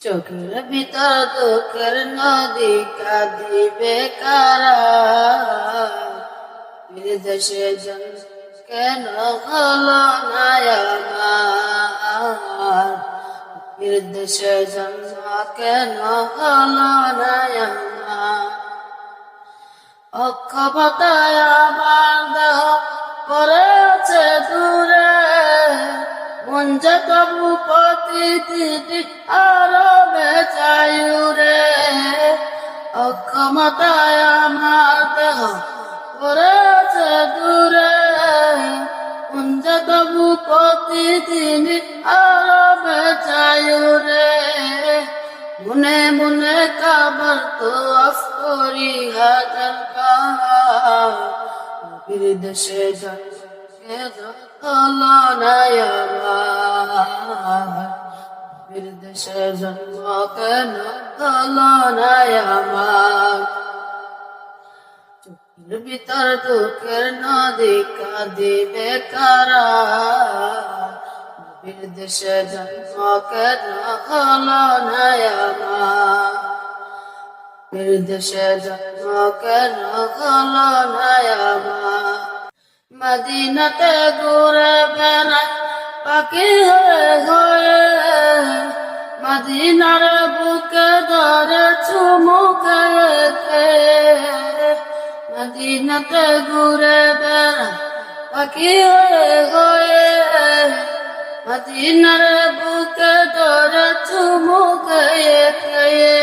চোখের ভিতর দুঃখের নদী কাঁদিবে কারা, বিদেশে জন কেন হলো না আমার, বিদেশে জন্ম কেন হলো না আমার। অক্ষমতায় আমার দেহ পড়েছে দূরে, মন যে তবু প্রতিদিন আরো বেচায়ুরে। অক্ষমতায় আমার দেহ পড়েছে দূরে, মন যে তবু প্রতিদিন আরো বেচায়ুরে। মনে মনে কাবার তো আফ করি হাজার বার, বিদেশে জন্মকে হলো না আমার, বিদেশে জন্ম কেন হলো না আমার। চোখের ভিতর দুঃখের নদী কাঁদিবে কারা, বিদেশে জন্ম কেন হলো না আমার, বিদেশে জন্ম কেন হলো না আমার। মদিনাতে ঘুরে বেড়াই পাখি হয়ে হয়ে, মদিনার বুকে ধরে চুমু খেয়ে। মদিনাতে ঘুরে বেড়াই পাখি হয়ে হয়ে, মদিনার বুকে ধরে চুমু খেয়ে।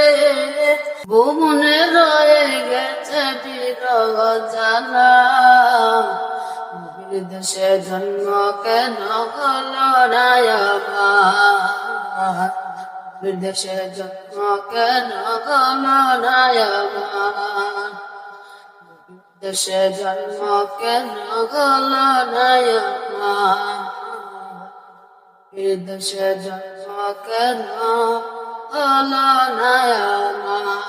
ভুমনে রয়ে গেছে বিরহ জ্বালা, বিদেশে জন্ম কেন হলো না আমার, বিদেশে জন্ম কেন হলো না আমার, বিদেশে জন্ম কেন হলো না আমার, বিদেশে জন্ম কেন হলো না আমার।